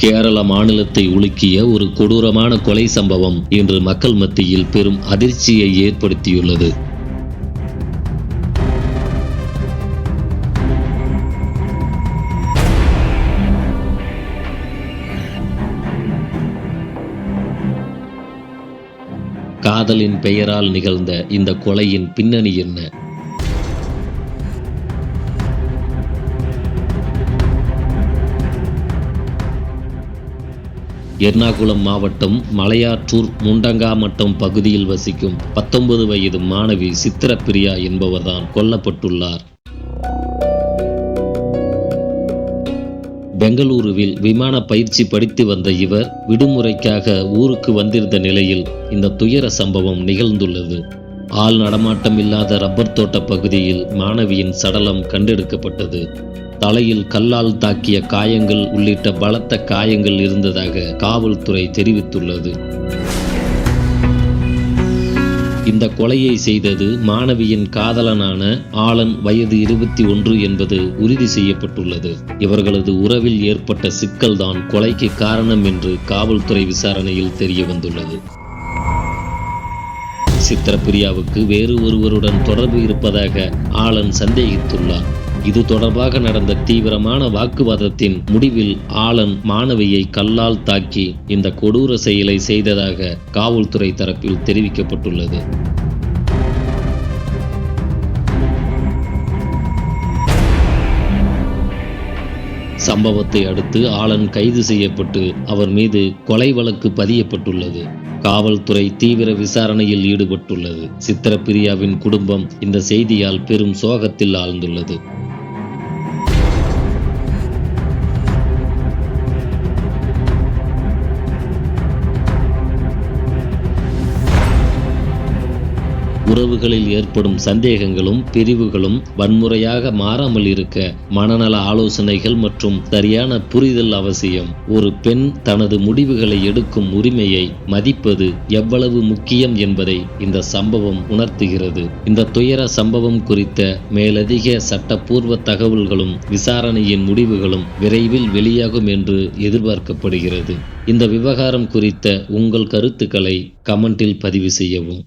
கேரள மாநிலத்தை உலுக்கிய ஒரு கொடூரமான கொலை சம்பவம் இன்று மக்கள் மத்தியில் பெரும் அதிர்ச்சியை ஏற்படுத்தியுள்ளது. காதலின் பெயரால் நிகழ்ந்த இந்த கொலையின் பின்னணி என்ன? எர்ணாகுளம் மாவட்டம் மலையாற்றூர் முண்டங்காமட்டம் பகுதியில் வசிக்கும் 19 வயது மாணவி சித்திரப்பிரியா என்பவர்தான் கொல்லப்பட்டுள்ளார். பெங்களூருவில் விமான பயிற்சி படித்து வந்த இவர் விடுமுறைக்காக ஊருக்கு வந்திருந்த நிலையில் இந்த துயர சம்பவம் நிகழ்ந்துள்ளது. ஆள் நடமாட்டம் இல்லாத ரப்பர் தோட்ட பகுதியில் மாணவியின் சடலம் கண்டெடுக்கப்பட்டது. தலையில் கல்லால் தாக்கிய காயங்கள் உள்ளிட்ட பலத்த காயங்கள் இருந்ததாக காவல்துறை தெரிவித்துள்ளது. இந்த கொலையை செய்தது மாணவியின் காதலனான ஆலன், வயது 21 என்பது உறுதி செய்யப்பட்டுள்ளது. இவர்களது உறவில் ஏற்பட்ட சிக்கல்தான் கொலைக்கு காரணம் என்று காவல்துறை விசாரணையில் தெரிய வந்துள்ளது. சித்திரப்பிரியாவுக்கு வேறு ஒருவருடன் தொடர்பு இருப்பதாக ஆலன் சந்தேகித்துள்ளார். இது தொடர்பாக நடந்த தீவிரமான வாக்குவாதத்தின் முடிவில் ஆலன் மாணவியை கல்லால் தாக்கி இந்த கொடூர செயலை செய்ததாக காவல்துறை தரப்பில் தெரிவிக்கப்பட்டுள்ளது. சம்பவத்தை அடுத்து ஆலன் கைது செய்யப்பட்டு அவர் மீது கொலை வழக்கு பதியப்பட்டுள்ளது. காவல்துறை தீவிர விசாரணையில் ஈடுபட்டுள்ளது. சித்திரப்பிரியாவின் குடும்பம் இந்த செய்தியால் பெரும் சோகத்தில் ஆழ்ந்துள்ளது. உறவுகளில் ஏற்படும் சந்தேகங்களும் பிரிவுகளும் வன்முறையாக மாறாமல் இருக்க மனநல ஆலோசனைகள் மற்றும் சரியான புரிதல் அவசியம். ஒரு பெண் தனது முடிவுகளை எடுக்கும் உரிமையை மதிப்பது எவ்வளவு முக்கியம் என்பதை இந்த சம்பவம் உணர்த்துகிறது. இந்த துயர சம்பவம் குறித்த மேலதிக சட்டப்பூர்வ தகவல்களும் விசாரணையின் முடிவுகளும் விரைவில் வெளியாகும் என்று எதிர்பார்க்கப்படுகிறது. இந்த விவகாரம் குறித்த உங்கள் கருத்துக்களை கமெண்டில் பதிவு செய்யவும்.